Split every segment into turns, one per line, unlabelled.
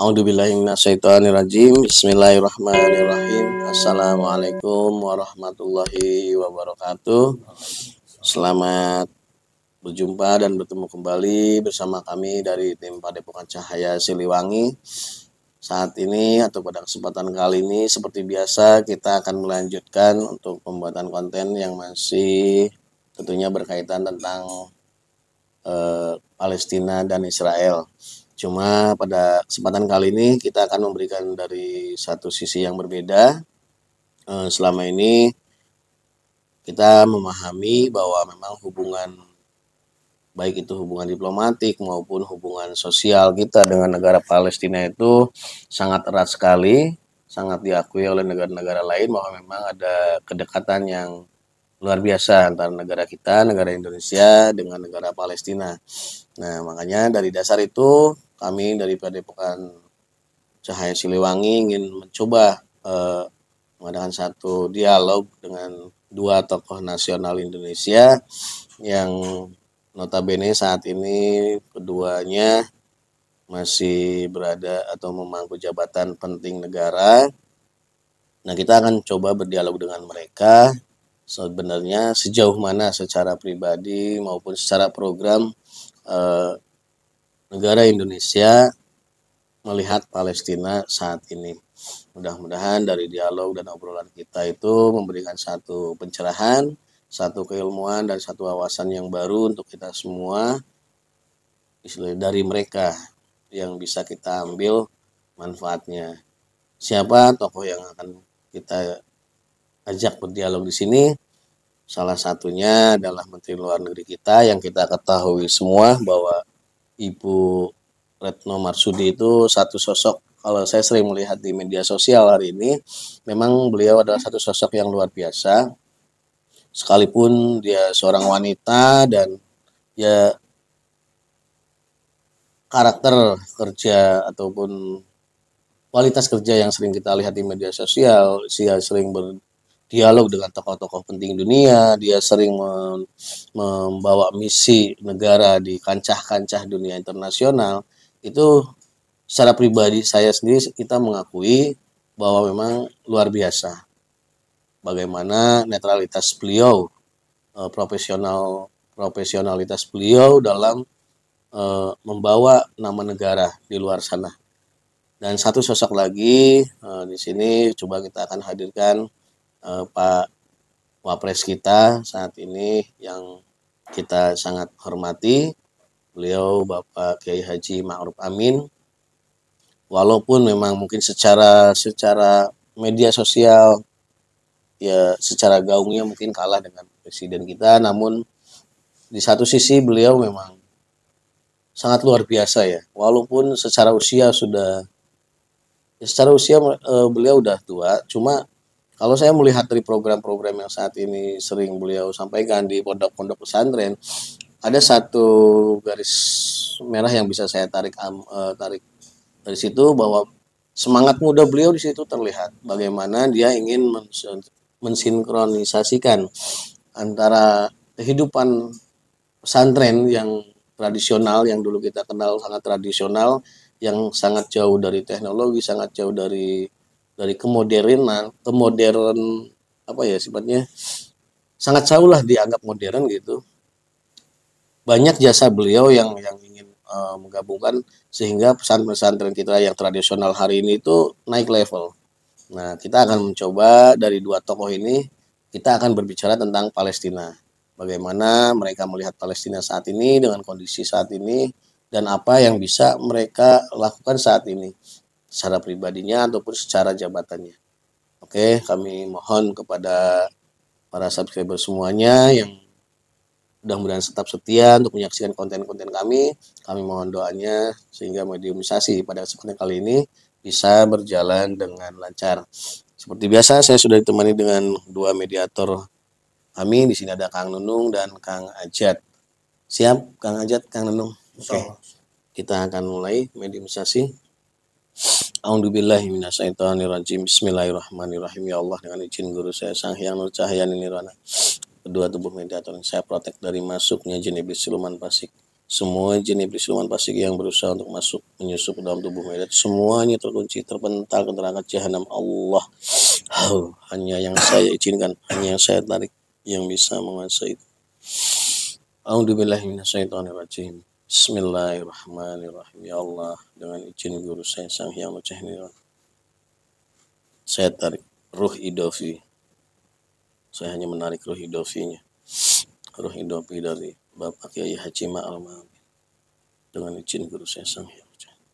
A'udzubillahiminasyaitonirrajim. Bismillahirrahmanirrahim. Assalamualaikum warahmatullahi wabarakatuh. Selamat berjumpa dan bertemu kembali bersama kami dari tim Padepokan Cahaya Siliwangi. Saat ini atau pada kesempatan kali ini seperti biasa kita akan melanjutkan untuk pembuatan konten yang masih tentunya berkaitan tentang Palestina dan Israel. Cuma pada kesempatan kali ini kita akan memberikan dari satu sisi yang berbeda. Selama ini kita memahami bahwa memang hubungan, baik itu hubungan diplomatik maupun hubungan sosial kita dengan negara Palestina itu sangat erat sekali, sangat diakui oleh negara-negara lain bahwa memang ada kedekatan yang luar biasa antara negara kita, negara Indonesia dengan negara Palestina. Nah, makanya dari dasar itu kami dari Padepokan Cahaya Siliwangi ingin mencoba mengadakan satu dialog dengan dua tokoh nasional Indonesia yang notabene saat ini keduanya masih berada atau memangku jabatan penting negara. Nah, kita akan coba berdialog dengan mereka sebenarnya sejauh mana secara pribadi maupun secara program negara Indonesia melihat Palestina saat ini. Mudah-mudahan dari dialog dan obrolan kita itu memberikan satu pencerahan, satu keilmuan, dan satu wawasan yang baru untuk kita semua dari mereka yang bisa kita ambil manfaatnya. Siapa tokoh yang akan kita ajak berdialog di sini? Salah satunya adalah Menteri Luar Negeri kita yang kita ketahui semua bahwa Ibu Retno Marsudi itu satu sosok, kalau saya sering melihat di media sosial hari ini, memang beliau adalah satu sosok yang luar biasa. Sekalipun dia seorang wanita dan ya karakter kerja ataupun kualitas kerja yang sering kita lihat di media sosial, dia sering berdialog dengan tokoh-tokoh penting dunia, dia sering membawa misi negara di kancah-kancah dunia internasional. Itu secara pribadi saya sendiri kita mengakui bahwa memang luar biasa bagaimana netralitas beliau, profesionalitas beliau dalam membawa nama negara di luar sana. Dan satu sosok lagi di sini coba kita akan hadirkan Pak Wapres kita saat ini yang kita sangat hormati, beliau Bapak Kiai Haji Ma'ruf Amin. Walaupun memang mungkin secara media sosial ya secara gaungnya mungkin kalah dengan presiden kita, namun di satu sisi beliau memang sangat luar biasa ya. Walaupun secara usia beliau udah tua, cuma kalau saya melihat dari program-program yang saat ini sering beliau sampaikan di pondok-pondok pesantren, ada satu garis merah yang bisa saya tarik dari situ bahwa semangat muda beliau di situ terlihat. Bagaimana dia ingin mensinkronisasikan antara kehidupan pesantren yang tradisional, yang dulu kita kenal sangat tradisional, yang sangat jauh dari teknologi, sangat jauh dari kemodernan apa ya sifatnya, sangat jauh lah dianggap modern gitu. Banyak jasa beliau yang ingin menggabungkan sehingga pesantren-pesantren kita yang tradisional hari ini itu naik level. Nah, kita akan mencoba dari dua tokoh ini, kita akan berbicara tentang Palestina. Bagaimana mereka melihat Palestina saat ini dengan kondisi saat ini, dan apa yang bisa mereka lakukan saat ini secara pribadinya ataupun secara jabatannya. Oke, kami mohon kepada para subscriber semuanya yang mudah-mudahan tetap setia untuk menyaksikan konten-konten kami. Kami mohon doanya sehingga mediumisasi pada kesempatan kali ini bisa berjalan dengan lancar. Seperti biasa, saya sudah ditemani dengan dua mediator kami. Di sini ada Kang Nunung dan Kang Ajat. Siap, Kang Ajat, Kang Nunung? Oke, kita akan mulai mediumisasi. A'udzubillahiminasyaitonirrajim. Bismillahirrahmanirrahim. Ya Allah, dengan izin guru saya Sang Hyang Nur Cahaya Nirwana, kedua tubuh mediator yang saya protek dari masuknya jin iblis siluman fasik. Semua jin iblis siluman fasik yang berusaha untuk masuk menyusup ke dalam tubuh mediator, semuanya terkunci, terpental ke neraka jahanam Allah. Hanya yang saya izinkan, hanya yang saya tarik yang bisa menguasai itu. A'udzubillahiminasyaitonirrajim. Bismillahirrahmanirrahim. Ya Allah, dengan izin guru saya Sang Hyang Nur Cahaya, saya tarik ruh idofi. Saya hanya menarik ruh idofinya, ruh idofi dari Bapak Kiai Haji Ma'ruf Amin. Dengan izin guru saya Sang Hyang Nur Cahaya,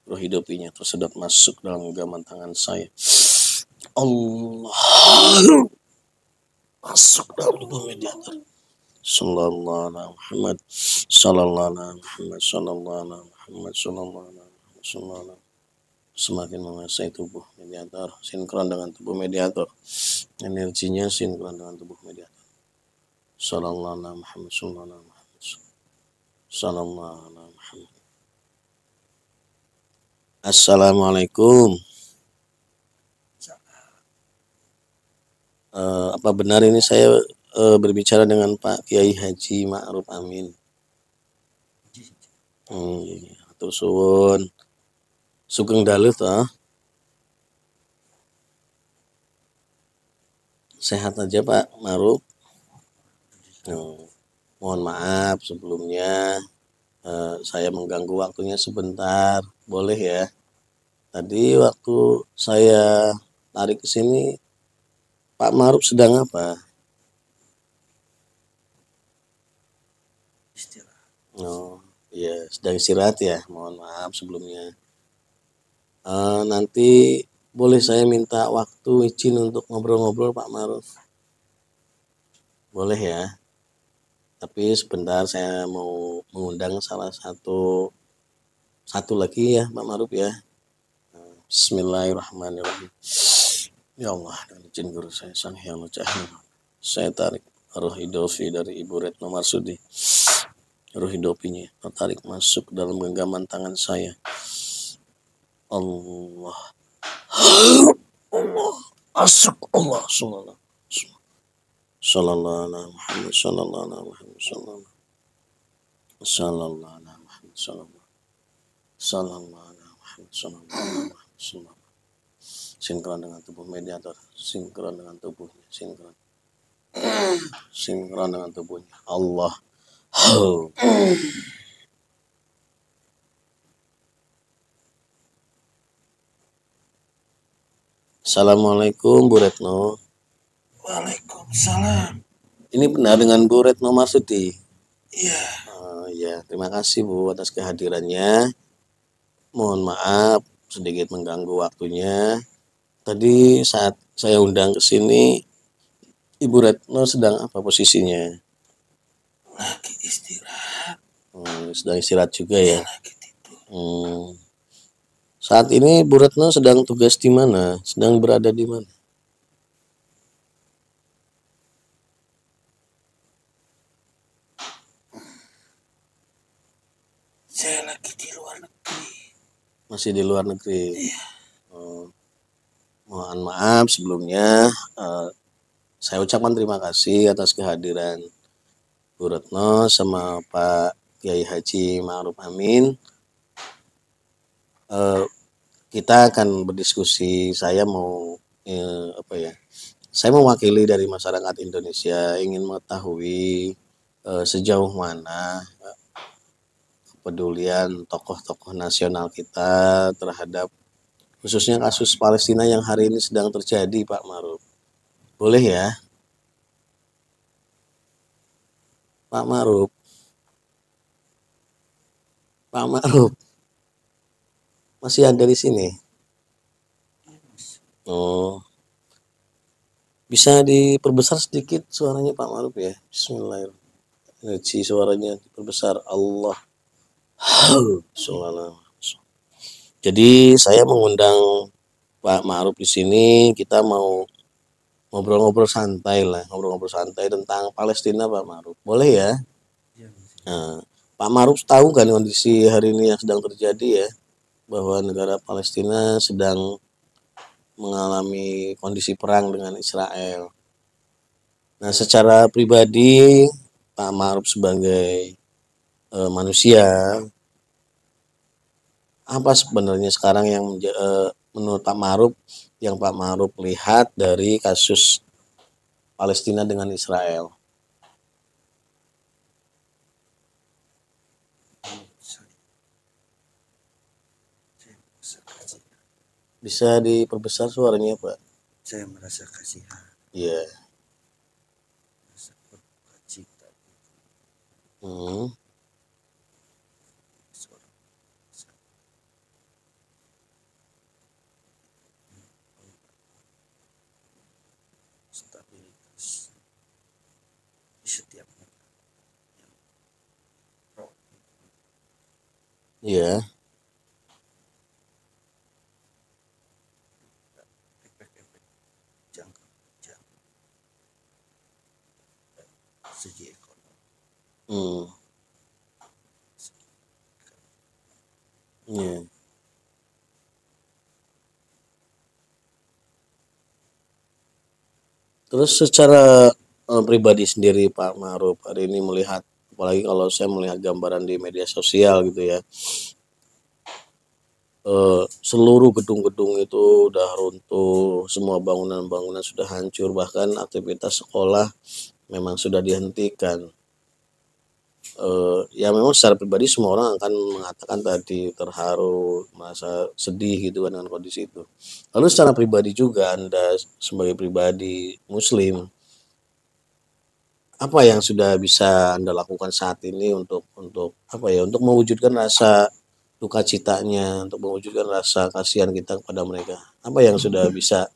ruh idofinya tersedot masuk dalam genggaman tangan saya. Allah, masuk dalam tubuh mediator. Sallallahu alaihi Muhammad, sallallahu alaihi Muhammad, sallallahu alaihi Muhammad, sallallahu alaihi Muhammad, sallallahu alaihi. Semakin menguasai tubuh mediator, sinkron dengan tubuh mediator, energinya sinkron dengan tubuh mediator. Sallallahu alaihi Muhammad, sallallahu alaihi Muhammad, sallallahu alaihi Muhammad. Assalamualaikum. Apa benar ini saya berbicara dengan Pak Kiai Haji Ma'ruf Amin? Atur suwun. Sugeng dalu toh. Sehat aja Pak Ma'ruf. Mohon maaf sebelumnya saya mengganggu waktunya sebentar. Boleh ya? Tadi waktu saya tarik ke sini, Pak Ma'ruf sedang apa?
Istirahat.
Oh, iya, sedang istirahat ya. Mohon maaf sebelumnya. Nanti boleh saya minta waktu izin untuk ngobrol-ngobrol Pak Ma'ruf? Boleh ya? Tapi sebentar saya mau mengundang salah satu lagi ya Pak Ma'ruf ya. Bismillahirrahmanirrahim. Ya Allah, dengan izin guru saya Sang Hyang Nur Cahaya, saya tarik ruh idofi dari Ibu Retno Marsudi. Ruh idofinya tertarik masuk dalam genggaman tangan saya. Allah, Allah, masuk Allah, sallallahu alaihi Muhammad, sallallahu alaihi Muhammad, sallallahu alaihi Muhammad, sallallahu alaihi Muhammad, sallallahu. Sinkron dengan tubuh mediator, sinkron dengan tubuhnya, sinkron dengan tubuhnya. Allah. Assalamualaikum Bu Retno.
Waalaikumsalam.
Ini benar dengan Bu Retno Marsudi?
Iya.
Ya, terima kasih Bu atas kehadirannya. Mohon maaf sedikit mengganggu waktunya. Tadi saat saya undang ke sini, Ibu Retno sedang apa posisinya?
Lagi istirahat.
Sedang istirahat juga ya.
Lagi tidur.
Saat ini Bu Retno sedang tugas di mana? Sedang berada di mana?
Saya lagi di luar negeri.
Masih di luar negeri.
Iya.
Mohon maaf sebelumnya. Saya ucapkan terima kasih atas kehadiran Bu Retno sama Pak Kiai Haji Ma'ruf Amin. Kita akan berdiskusi. Saya mau saya mewakili dari masyarakat Indonesia ingin mengetahui sejauh mana kepedulian tokoh-tokoh nasional kita terhadap khususnya kasus Palestina yang hari ini sedang terjadi Pak Ma'ruf. Boleh ya? Pak Ma'ruf. Pak Ma'ruf. Masih ada di sini? Oh, Bisa diperbesar sedikit suaranya Pak Ma'ruf ya. Bismillahirrahmanirrahim. Energi suaranya diperbesar. Allah. Jadi saya mengundang Pak Ma'ruf di sini, kita mau ngobrol-ngobrol santai lah, ngobrol-ngobrol santai tentang Palestina Pak Ma'ruf. Boleh ya? Nah, Pak Ma'ruf tahu kan kondisi hari ini yang sedang terjadi ya, bahwa negara Palestina sedang mengalami kondisi perang dengan Israel. Nah, secara pribadi Pak Ma'ruf sebagai manusia, apa sebenarnya sekarang yang menurut Pak Ma'ruf yang Pak Ma'ruf lihat dari kasus Palestina dengan Israel? Bisa diperbesar suaranya Pak?
Saya merasa kasihan,
Iya.
merasa berduka cita
Hmm.
seorang stabilitas di setiap negara yang pro
Iya.
efek-efek jangka panjang segi ekonomi.
Hmm. Iya. Terus secara pribadi sendiri Pak Ma'ruf hari ini melihat, apalagi kalau saya melihat gambaran di media sosial gitu ya, seluruh gedung-gedung itu udah runtuh, semua bangunan-bangunan sudah hancur, bahkan aktivitas sekolah memang sudah dihentikan. Ya memang secara pribadi semua orang akan mengatakan tadi terharu, merasa sedih gitu kan dengan kondisi itu. Lalu secara pribadi juga Anda sebagai pribadi Muslim, apa yang sudah bisa Anda lakukan saat ini untuk apa ya, untuk mewujudkan rasa duka citanya, untuk mewujudkan rasa kasihan kita kepada mereka? Apa yang sudah bisa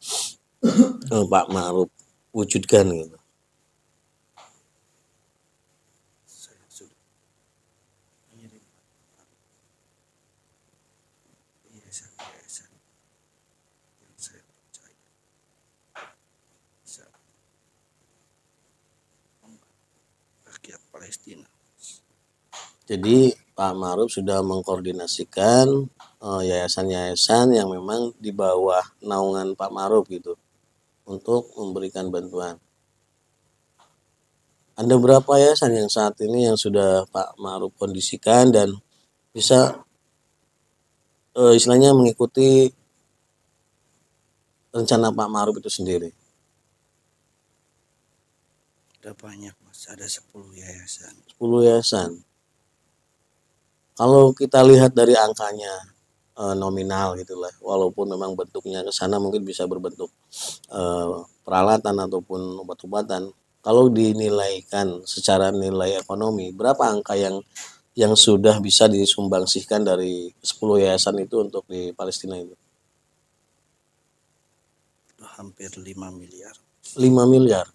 Pak Ma'ruf wujudkan gitu?
Saya sudah mengirim yayasan-yayasan yang saya percaya bisa membantu rakyat Palestina.
Jadi Pak Ma'ruf sudah mengkoordinasikan yayasan-yayasan yang memang di bawah naungan Pak Ma'ruf gitu untuk memberikan bantuan. Ada berapa yayasan yang saat ini yang sudah Pak Ma'ruf kondisikan dan bisa istilahnya mengikuti rencana Pak Ma'ruf itu sendiri?
Ada banyak Mas, ada 10 yayasan.
10 yayasan. Kalau kita lihat dari angkanya nominal gitulah, walaupun memang bentuknya ke sana mungkin bisa berbentuk peralatan ataupun obat-obatan. Kalau dinilaikan secara nilai ekonomi, berapa angka yang sudah bisa disumbangsihkan dari 10 yayasan itu untuk di Palestina itu?
Hampir 5 miliar.
5 miliar.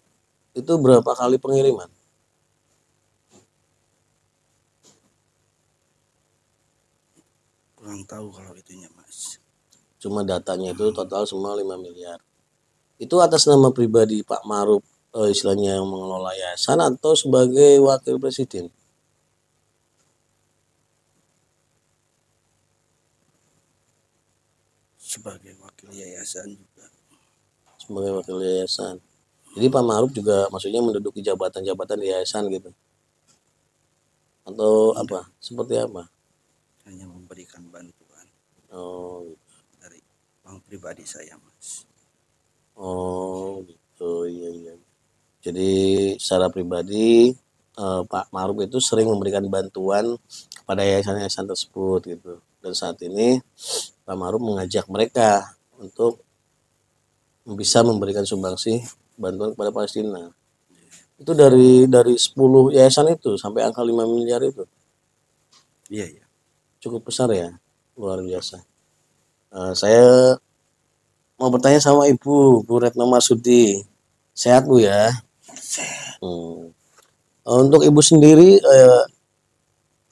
Itu berapa kali pengiriman?
Kurang tahu kalau itunya Mas.
Cuma datanya itu total semua 5 miliar. Itu atas nama pribadi Pak Ma'ruf, istilahnya yang mengelola yayasan atau sebagai wakil presiden?
Sebagai wakil yayasan juga.
Sebagai wakil yayasan. Jadi Pak Ma'ruf juga maksudnya menduduki jabatan-jabatan di yayasan gitu. Atau apa? Seperti apa?
Hanya memberikan bantuan
Oh,
dari uang pribadi saya Mas.
oh gitu. Iya, iya. Jadi secara pribadi Pak Ma'ruf itu sering memberikan bantuan kepada yayasan-yayasan tersebut gitu. Dan saat ini Pak Ma'ruf mengajak mereka untuk bisa memberikan sumbangsi bantuan kepada Palestina. Itu dari 10 yayasan itu sampai angka 5 miliar itu.
Iya, iya.
Cukup besar ya. Luar biasa. Saya mau bertanya sama Ibu, Bu Retno Marsudi. Sehat Bu ya.
Sehat.
Untuk Ibu sendiri,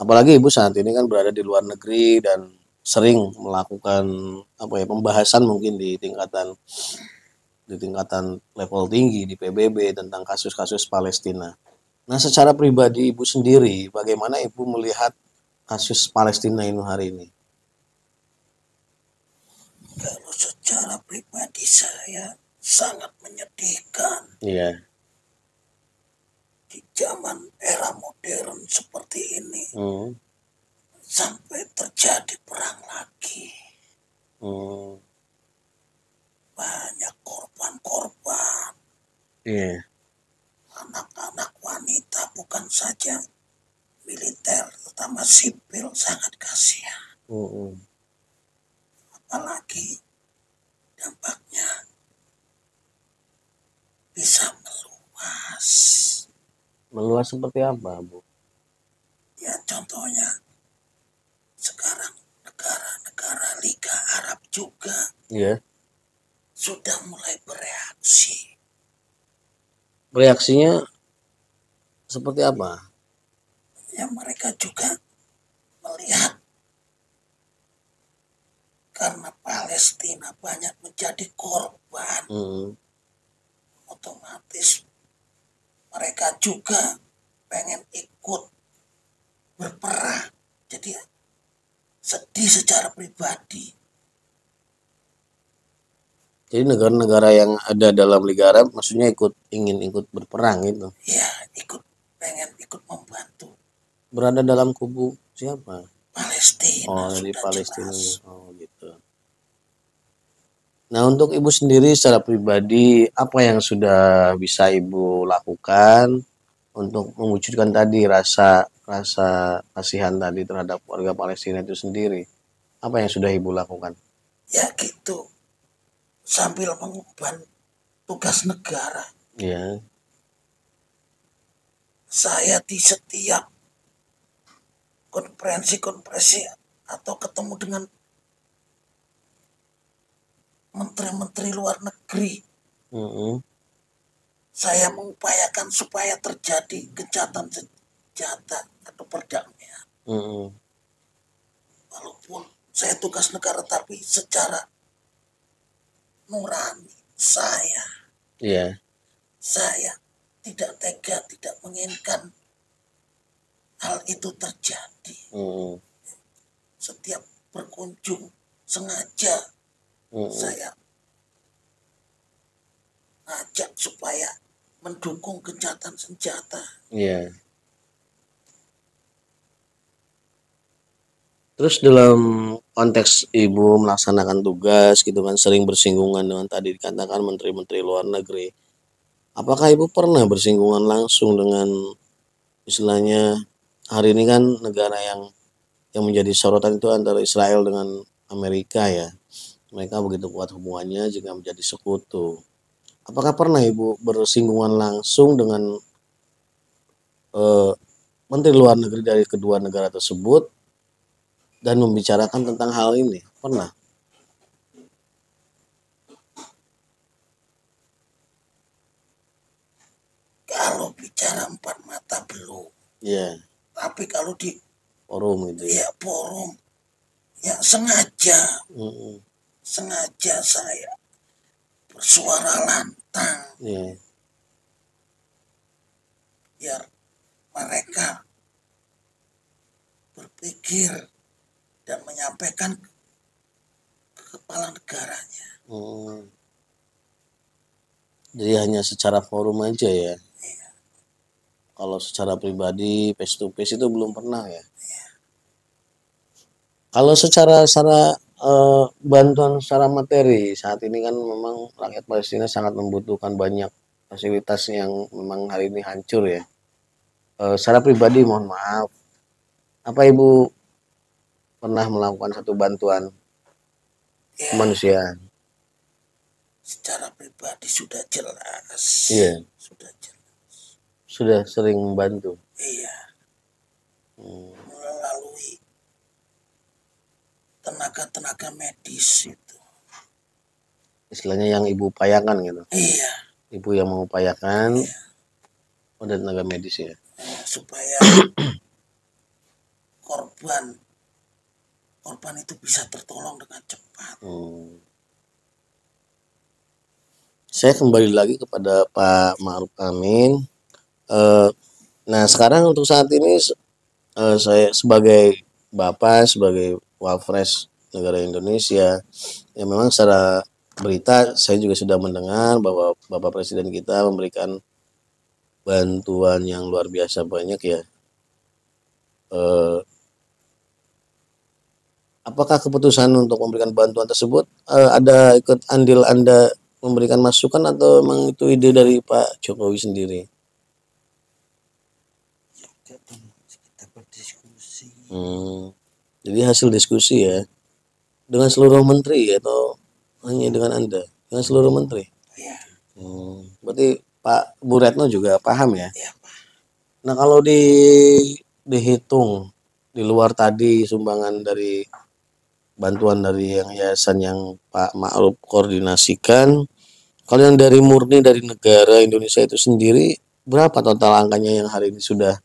apalagi Ibu saat ini kan berada di luar negeri dan sering melakukan pembahasan mungkin di tingkatan level tinggi di PBB tentang kasus-kasus Palestina. Nah, secara pribadi Ibu sendiri, bagaimana Ibu melihat kasus Palestina ini hari ini?
Kalau secara pribadi saya sangat menyedihkan.
Iya.
Di zaman era modern seperti ini sampai terjadi perang lagi. Banyak korban-korban.
Iya.
Anak-anak wanita bukan saja militer, terutama sipil sangat kasihan. Apalagi dampaknya bisa meluas.
Meluas seperti apa, Bu?
Ya contohnya sekarang negara-negara Liga Arab juga sudah mulai bereaksi.
Reaksinya seperti apa?
Ya mereka juga melihat karena Palestina banyak menjadi korban, otomatis mereka juga pengen ikut berperang. Jadi sedih secara pribadi.
Jadi negara-negara yang ada dalam Liga Arab maksudnya ingin ikut berperang gitu.
Ya, pengen ikut membantu.
Berada dalam kubu siapa?
Palestina.
Oh, di Palestina. Jelas. Oh, gitu. Nah, untuk Ibu sendiri secara pribadi, apa yang sudah bisa Ibu lakukan untuk mewujudkan tadi rasa kasihan tadi terhadap warga Palestina itu sendiri? Apa yang sudah Ibu lakukan?
Ya gitu. Sambil mengemban tugas negara.
Iya.
Saya di setiap konferensi atau ketemu dengan menteri-menteri luar negeri, saya mengupayakan supaya terjadi gencatan senjata atau perdamaian. Walaupun saya tugas negara, tapi secara nurani saya tidak tega, tidak menginginkan hal itu terjadi. Setiap berkunjung sengaja saya ngajak supaya mendukung gencatan senjata.
Terus dalam konteks Ibu melaksanakan tugas gitu kan, sering bersinggungan dengan tadi dikatakan menteri-menteri luar negeri. Apakah Ibu pernah bersinggungan langsung dengan istilahnya hari ini kan negara yang menjadi sorotan itu antara Israel dengan Amerika ya. Mereka begitu kuat hubungannya jika menjadi sekutu. Apakah pernah Ibu bersinggungan langsung dengan menteri luar negeri dari kedua negara tersebut dan membicarakan tentang hal ini? Pernah?
Kalau bicara empat mata belum. Tapi kalau di
forum itu
ya forum, ya sengaja saya bersuara lantang biar mereka berpikir dan menyampaikan ke kepala negaranya.
Jadi hanya secara forum aja ya. Kalau secara pribadi face to face itu belum pernah ya. Kalau secara bantuan secara materi saat ini kan memang rakyat Palestina sangat membutuhkan banyak fasilitas yang memang hari ini hancur ya. Secara pribadi mohon maaf, apa Ibu pernah melakukan satu bantuan kemanusiaan?
Secara pribadi sudah jelas. Sudah jelas.
Sudah sering membantu.
Melalui tenaga medis itu.
Istilahnya yang Ibu upayakan gitu. Ibu yang mengupayakan ada tenaga medis ya.
Supaya korban itu bisa tertolong dengan cepat.
Saya kembali lagi kepada Pak Ma'ruf Amin. Nah sekarang untuk saat ini saya sebagai Bapak, sebagai Wapres negara Indonesia, ya memang secara berita saya juga sudah mendengar bahwa Bapak Presiden kita memberikan bantuan yang luar biasa banyak ya. Apakah keputusan untuk memberikan bantuan tersebut ada ikut andil Anda memberikan masukan atau memang itu ide dari Pak Jokowi sendiri?
Kita berdiskusi.
Jadi hasil diskusi ya dengan seluruh menteri atau hanya dengan Anda? Dengan seluruh menteri?
Iya.
Berarti Pak Bu Retno juga paham ya?
Iya, Pak.
Nah kalau dihitung di luar tadi sumbangan dari bantuan dari yang yayasan yang Pak Ma'ruf koordinasikan, kalau yang dari murni dari negara Indonesia itu sendiri berapa total angkanya yang hari ini sudah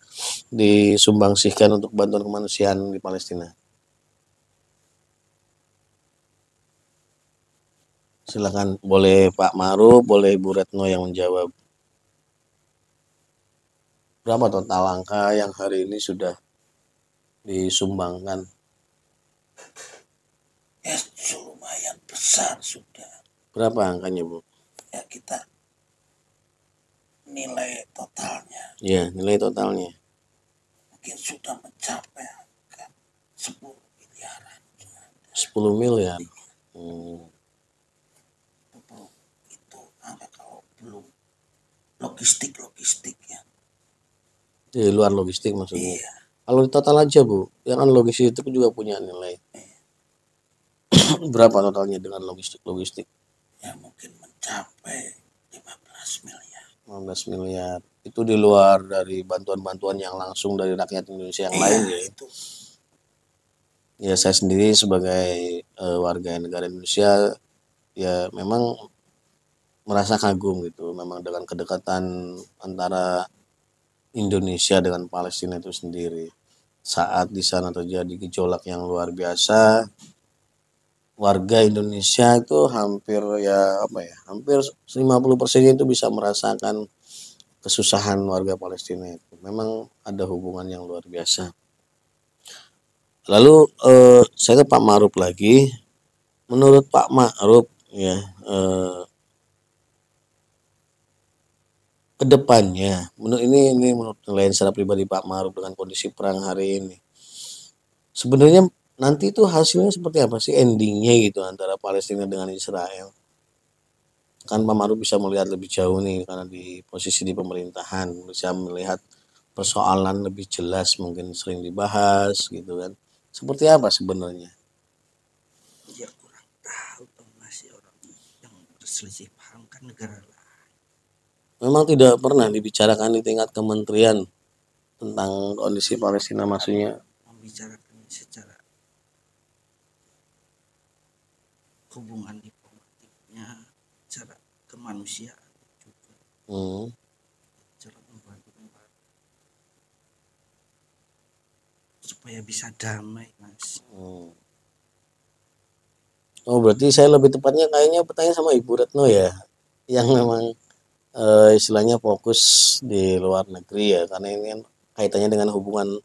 disumbangsihkan untuk bantuan kemanusiaan di Palestina? Silakan, boleh Pak Ma'ruf, boleh Bu Retno yang menjawab. Berapa total angka yang hari ini sudah disumbangkan?
Ya lumayan besar sudah.
Berapa angkanya Bu?
Ya kita nilai totalnya.
Ya nilai totalnya.
Mungkin sudah mencapai angka 10 miliaran.
10 miliar.
Itu angka kalau belum logistik ya.
Di luar logistik maksudnya.
Iya.
Kalau di total aja Bu, ya kan logistik itu juga punya nilai. Berapa totalnya dengan logistik?
Ya mungkin mencapai 15 miliar.
15 miliar. Itu di luar dari bantuan-bantuan yang langsung dari rakyat Indonesia yang lain ya.
Itu.
Ya saya sendiri sebagai warga negara Indonesia ya memang merasa kagum gitu. Memang dengan kedekatan antara Indonesia dengan Palestina itu sendiri. Saat di sana terjadi gejolak yang luar biasa, warga Indonesia itu hampir 50% itu bisa merasakan kesusahan warga Palestina itu. Memang ada hubungan yang luar biasa. Lalu saya ke Pak Ma'ruf lagi. Menurut Pak Ma'ruf ya kedepannya, ini menurut penilaian secara pribadi Pak Ma'ruf dengan kondisi perang hari ini, sebenarnya nanti itu hasilnya seperti apa sih endingnya gitu antara Palestina dengan Israel? Kan Pak Ma'ruf bisa melihat lebih jauh nih karena di posisi di pemerintahan, bisa melihat persoalan lebih jelas, mungkin sering dibahas gitu kan. Seperti apa sebenarnya?
Ya kurang tahu masih orang yang berselisih paham kan negara lain.
Memang tidak pernah dibicarakan di tingkat kementerian tentang kondisi Palestina, maksudnya
membicarakan secara hubungan diplomatiknya, secara kemanusiaan juga. Cara membantu supaya bisa damai Mas.
Oh berarti saya lebih tepatnya kayaknya bertanya sama Ibu Retno ya, yang memang istilahnya fokus di luar negeri ya, karena ini kan kaitannya dengan hubungan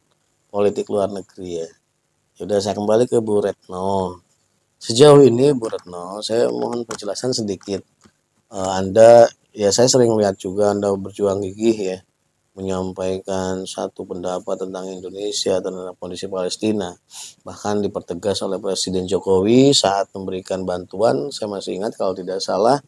politik luar negeri ya. Sudah saya kembali ke Bu Retno. Sejauh ini Bu Retno, saya mohon penjelasan sedikit. Anda ya saya sering lihat juga Anda berjuang gigih ya menyampaikan satu pendapat tentang Indonesia tentang kondisi Palestina. Bahkan dipertegas oleh Presiden Jokowi saat memberikan bantuan, saya masih ingat kalau tidak salah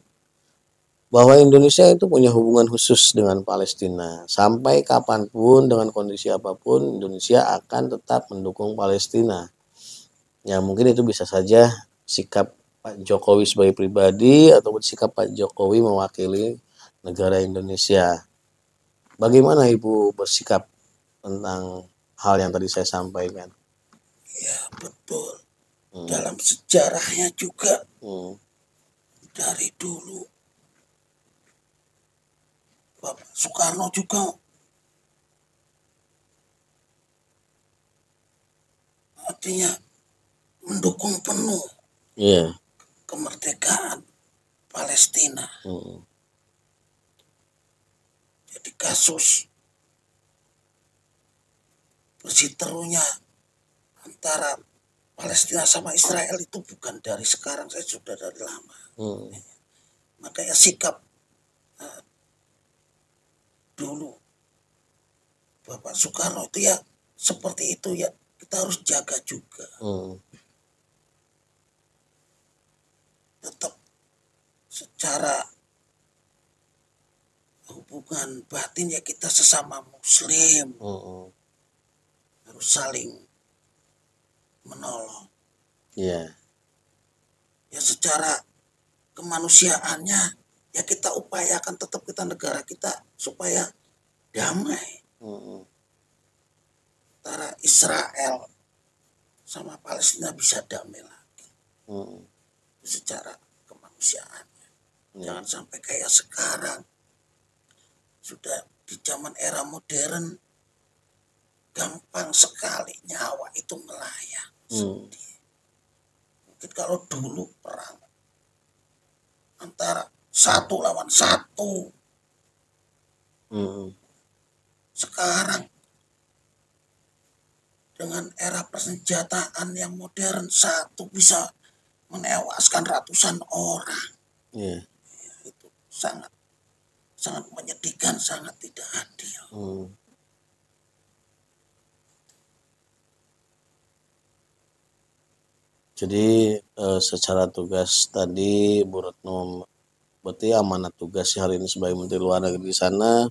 bahwa Indonesia itu punya hubungan khusus dengan Palestina. Sampai kapanpun dengan kondisi apapun Indonesia akan tetap mendukung Palestina. Ya mungkin itu bisa saja sikap Pak Jokowi sebagai pribadi ataupun sikap Pak Jokowi mewakili negara Indonesia. Bagaimana Ibu bersikap tentang hal yang tadi saya sampaikan?
Ya betul. Dalam sejarahnya juga dari dulu Bapak Soekarno juga artinya mendukung penuh kemerdekaan Palestina. Jadi kasus bersiterunya antara Palestina sama Israel itu bukan dari sekarang, saya sudah dari lama. Makanya sikap dulu Bapak Soekarno itu ya seperti itu ya, kita harus jaga juga. Tetap secara hubungan batin ya kita sesama muslim harus saling menolong. Ya secara kemanusiaannya ya kita upayakan tetap kita negara kita supaya damai antara Israel sama Palestina bisa damai lagi secara kemanusiaannya. Jangan sampai kayak sekarang sudah di zaman era modern gampang sekali nyawa itu melayang. Mungkin kalau dulu perang antara satu lawan satu, sekarang dengan era persenjataan yang modern satu bisa menewaskan ratusan orang. Itu sangat menyedihkan, sangat tidak adil.
Jadi secara tugas tadi Bu Retno berarti amanat tugas hari ini sebagai Menteri Luar Negeri di sana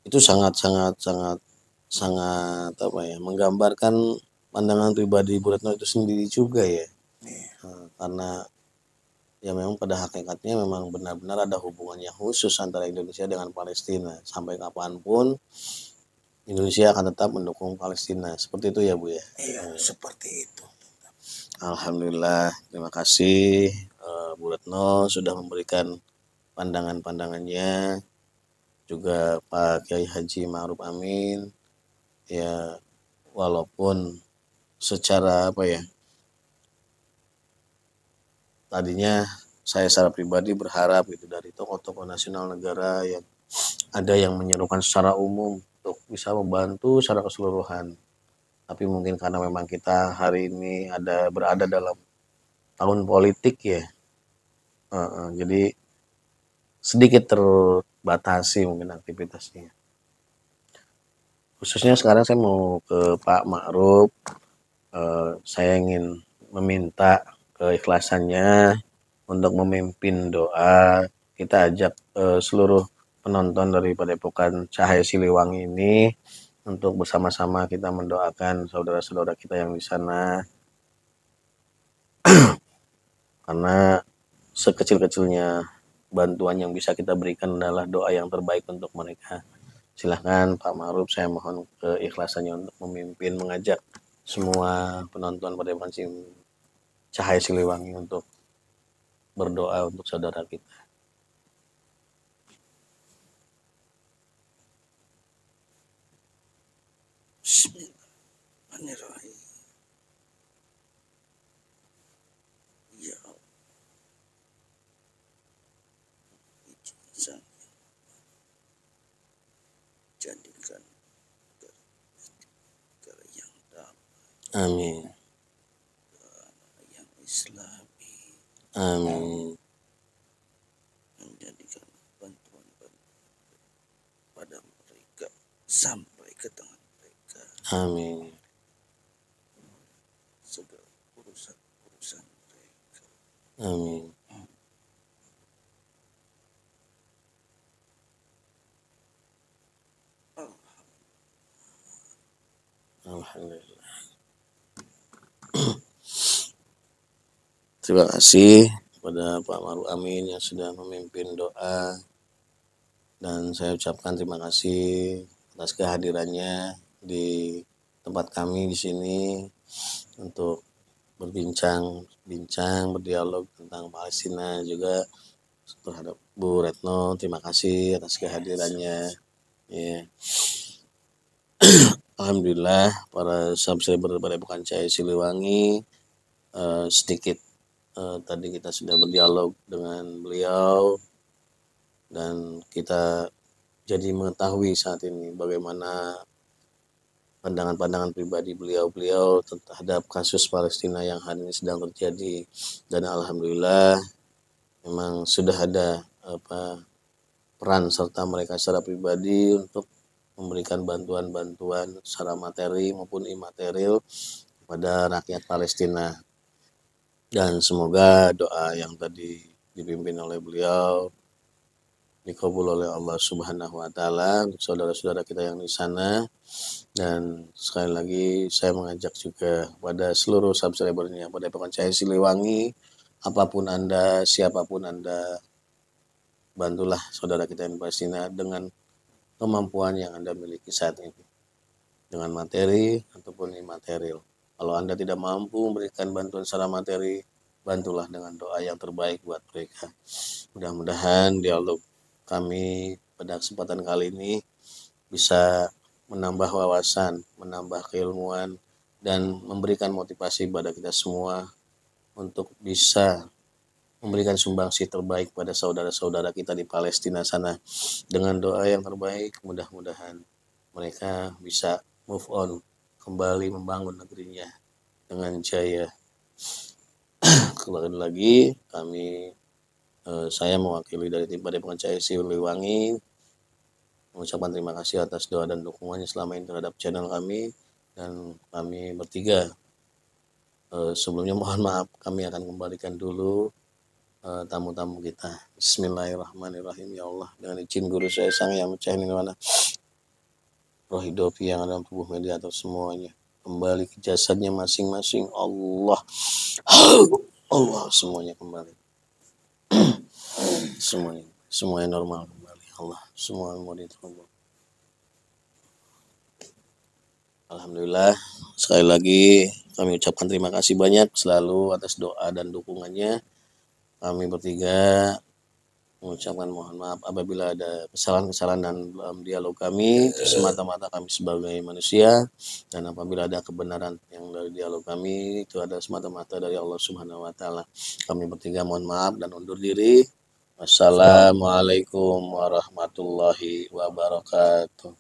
itu sangat apa ya, menggambarkan pandangan pribadi Bu Retno itu sendiri juga ya. Karena ya memang pada hakikatnya memang benar-benar ada hubungan yang khusus antara Indonesia dengan Palestina. Sampai kapanpun Indonesia akan tetap mendukung Palestina. Seperti itu ya Bu ya?
Iya, seperti itu.
Alhamdulillah, terima kasih Bu Retno sudah memberikan pandangan-pandangannya. Juga Pak Kiai Haji Ma'ruf Amin. Ya walaupun secara apa ya, tadinya saya secara pribadi berharap gitu dari tokoh-tokoh nasional negara yang ada yang menyerukan secara umum untuk bisa membantu secara keseluruhan. Tapi mungkin karena memang kita hari ini berada dalam tahun politik ya, jadi sedikit terbatasi mungkin aktivitasnya. Khususnya sekarang saya mau ke Pak Ma'ruf, saya ingin meminta keikhlasannya untuk memimpin doa. Kita ajak seluruh penonton dari Padepokan Cahaya Siliwangi ini untuk bersama-sama kita mendoakan saudara-saudara kita yang di sana. Karena sekecil-kecilnya bantuan yang bisa kita berikan adalah doa yang terbaik untuk mereka. Silahkan Pak Ma'ruf, saya mohon keikhlasannya untuk memimpin, mengajak semua penonton Padepokan Cahaya Siliwangi untuk berdoa untuk saudara kita.
Bismillahirrahmanirrahim. Ya Allah. Jadikan negara yang damai.
Amin.
Yang Islami.
Amin.
Menjadikan bantuan pada mereka sampai ke tangan mereka.
Amin.
Segala urusan mereka.
Amin. Alhamdulillah. Terima kasih kepada Pak Ma'ruf Amin yang sudah memimpin doa, dan saya ucapkan terima kasih atas kehadirannya di tempat kami di sini untuk berbincang, berdialog tentang Palestina, juga terhadap Bu Retno. Terima kasih atas kehadirannya. Ya. Alhamdulillah para subscriber pada Bukan Cahaya Siliwangi, sedikit tadi kita sudah berdialog dengan beliau dan kita jadi mengetahui saat ini bagaimana pandangan-pandangan pribadi beliau terhadap kasus Palestina yang hari ini sedang terjadi. Dan alhamdulillah memang sudah ada peran serta mereka secara pribadi untuk memberikan bantuan-bantuan secara materi maupun imaterial kepada rakyat Palestina. Dan semoga doa yang tadi dipimpin oleh beliau dikabul oleh Allah Subhanahu wa taala untuk saudara-saudara kita yang di sana. Dan sekali lagi saya mengajak juga pada seluruh subscribernya pada Bukan Cahaya Siliwangi, apapun Anda, siapapun Anda, bantulah saudara kita yang di Palestina dengan kemampuan yang Anda miliki saat ini, dengan materi ataupun imaterial. Kalau Anda tidak mampu memberikan bantuan secara materi, bantulah dengan doa yang terbaik buat mereka. Mudah-mudahan dialog kami pada kesempatan kali ini bisa menambah wawasan, menambah keilmuan, dan memberikan motivasi pada kita semua untuk bisa memberikan sumbangsi terbaik pada saudara-saudara kita di Palestina sana. Dengan doa yang terbaik, mudah-mudahan mereka bisa move on, kembali membangun negerinya dengan jaya. Kembali lagi saya mewakili dari tim Pada Bukan Cahaya Siliwangi mengucapkan terima kasih atas doa dan dukungannya selama ini terhadap channel kami, dan kami bertiga sebelumnya mohon maaf, kami akan kembalikan dulu tamu-tamu kita. Bismillahirrahmanirrahim. Ya Allah, dengan izin guru saya Sang Yang Mencah Nirwana, roh hidopi yang ada dalam tubuh mediator semuanya kembali ke jasadnya masing-masing. Allah semuanya kembali. semuanya normal kembali. Allah, semua mau diterima. Alhamdulillah, sekali lagi kami ucapkan terima kasih banyak selalu atas doa dan dukungannya. Kami bertiga mengucapkan mohon maaf apabila ada kesalahan-kesalahan dalam dialog kami, semata-mata kami sebagai manusia, dan apabila ada kebenaran yang dari dialog kami itu adalah semata-mata dari Allah Subhanahu wa taala. Kami bertiga mohon maaf dan undur diri. Wassalamualaikum warahmatullahi wabarakatuh.